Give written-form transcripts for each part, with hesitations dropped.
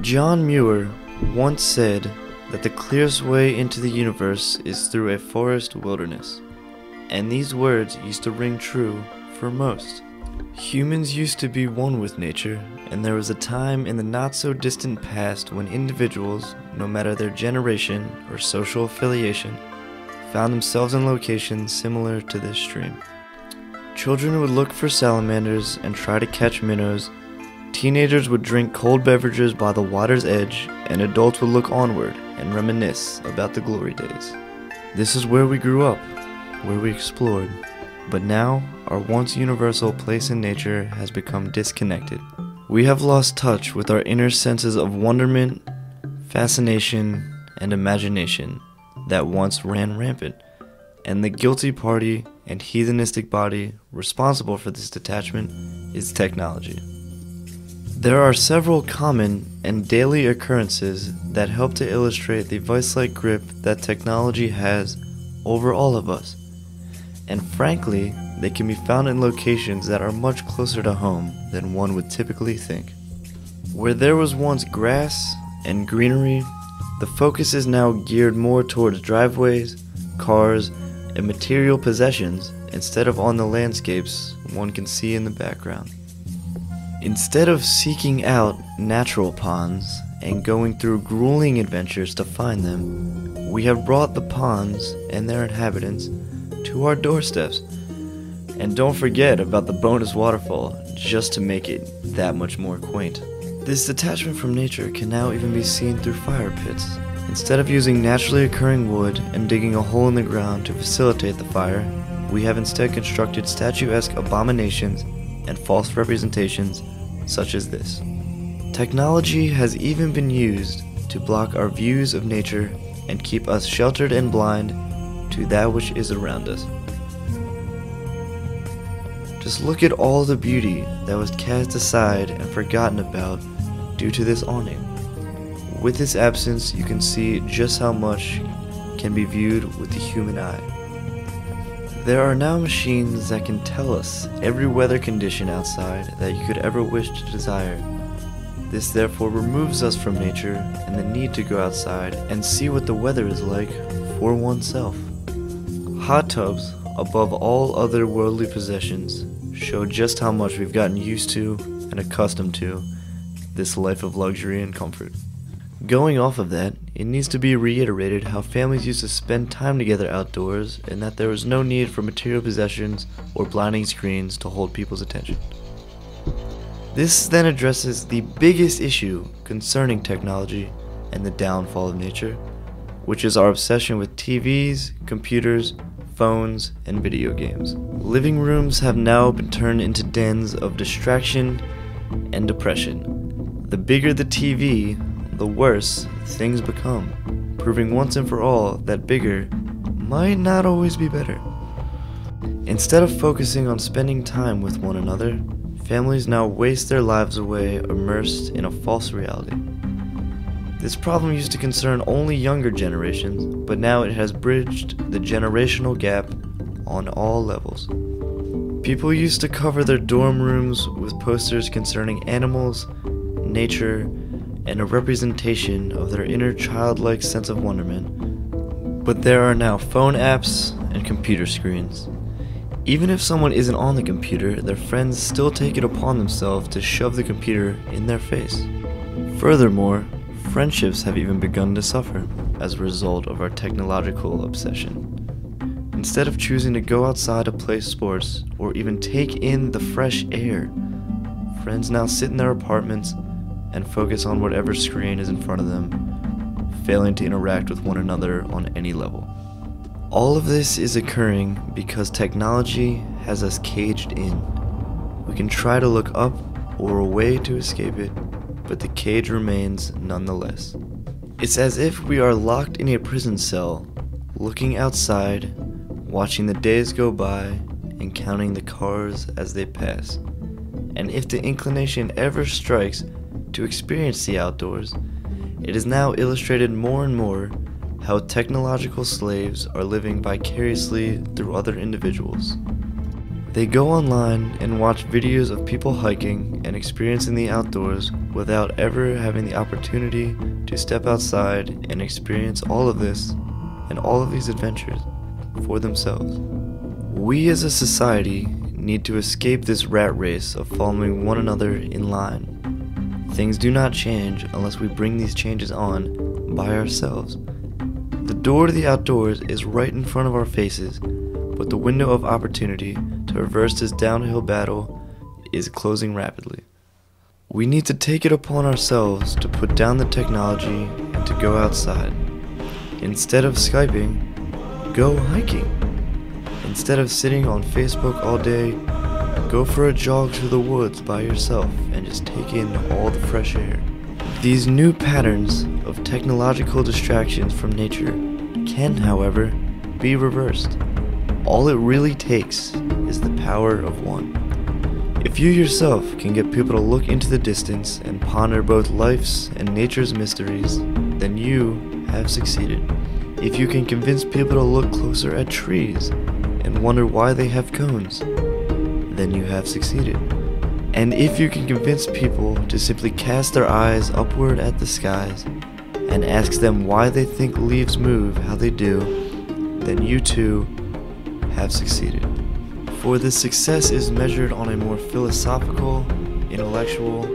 John Muir once said that the clearest way into the universe is through a forest wilderness, and these words used to ring true for most. Humans used to be one with nature, and there was a time in the not-so-distant past when individuals, no matter their generation or social affiliation, found themselves in locations similar to this stream. Children would look for salamanders and try to catch minnows, teenagers would drink cold beverages by the water's edge, and adults would look onward and reminisce about the glory days. This is where we grew up, where we explored. But now, our once universal place in nature has become disconnected. We have lost touch with our inner senses of wonderment, fascination, and imagination that once ran rampant, and the guilty party and heathenistic body responsible for this detachment is technology. There are several common and daily occurrences that help to illustrate the vice-like grip that technology has over all of us. And frankly, they can be found in locations that are much closer to home than one would typically think. Where there was once grass and greenery, the focus is now geared more towards driveways, cars, and material possessions instead of on the landscapes one can see in the background. Instead of seeking out natural ponds and going through grueling adventures to find them, we have brought the ponds and their inhabitants to our doorsteps. And don't forget about the bonus waterfall, just to make it that much more quaint. This detachment from nature can now even be seen through fire pits. Instead of using naturally occurring wood and digging a hole in the ground to facilitate the fire, we have instead constructed statuesque abominations and false representations such as this. Technology has even been used to block our views of nature and keep us sheltered and blind to that which is around us. Just look at all the beauty that was cast aside and forgotten about due to this awning. With its absence, you can see just how much can be viewed with the human eye. There are now machines that can tell us every weather condition outside that you could ever wish to desire. This therefore removes us from nature and the need to go outside and see what the weather is like for oneself. Hot tubs, above all other worldly possessions, show just how much we've gotten used to and accustomed to this life of luxury and comfort. Going off of that, it needs to be reiterated how families used to spend time together outdoors and that there was no need for material possessions or blinding screens to hold people's attention. This then addresses the biggest issue concerning technology and the downfall of nature, which is our obsession with TVs, computers, phones, and video games. Living rooms have now been turned into dens of distraction and depression. The bigger the TV, the worse things become, proving once and for all that bigger might not always be better. Instead of focusing on spending time with one another, families now waste their lives away immersed in a false reality. This problem used to concern only younger generations, but now it has bridged the generational gap on all levels. People used to cover their dorm rooms with posters concerning animals, nature, and a representation of their inner childlike sense of wonderment. But there are now phone apps and computer screens. Even if someone isn't on the computer, their friends still take it upon themselves to shove the computer in their face. Furthermore, friendships have even begun to suffer as a result of our technological obsession. Instead of choosing to go outside to play sports or even take in the fresh air, friends now sit in their apartments and focus on whatever screen is in front of them, failing to interact with one another on any level. All of this is occurring because technology has us caged in. We can try to look up or away to escape it, but the cage remains nonetheless. It's as if we are locked in a prison cell, looking outside, watching the days go by, and counting the cars as they pass. And if the inclination ever strikes to experience the outdoors, it is now illustrated more and more how technological slaves are living vicariously through other individuals. They go online and watch videos of people hiking and experiencing the outdoors without ever having the opportunity to step outside and experience all of this and all of these adventures for themselves. We as a society need to escape this rat race of following one another in line. Things do not change unless we bring these changes on by ourselves. The door to the outdoors is right in front of our faces, but the window of opportunity to reverse this downhill battle is closing rapidly. We need to take it upon ourselves to put down the technology and to go outside. Instead of Skyping, go hiking. Instead of sitting on Facebook all day, go for a jog through the woods by yourself and just take in all the fresh air. These new patterns of technological distractions from nature can, however, be reversed. All it really takes is the power of one. If you yourself can get people to look into the distance and ponder both life's and nature's mysteries, then you have succeeded. If you can convince people to look closer at trees and wonder why they have cones, then you have succeeded. And if you can convince people to simply cast their eyes upward at the skies and ask them why they think leaves move how they do, then you too have succeeded. For this success is measured on a more philosophical, intellectual,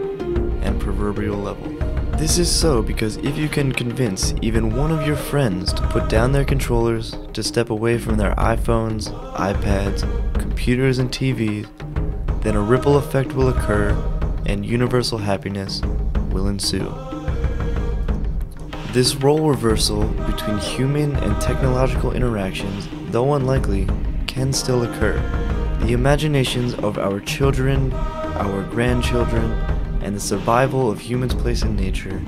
and proverbial level. This is so because if you can convince even one of your friends to put down their controllers, to step away from their iPhones, iPads, computers, and TVs, then a ripple effect will occur and universal happiness will ensue. This role reversal between human and technological interactions, though unlikely, can still occur. The imaginations of our children, our grandchildren, and the survival of humans' place in nature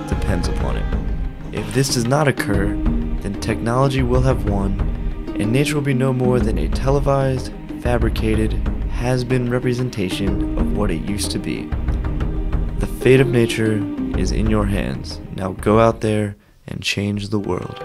depends upon it. If this does not occur, then technology will have won, and nature will be no more than a televised, fabricated, has-been representation of what it used to be. The fate of nature is in your hands. Now go out there and change the world.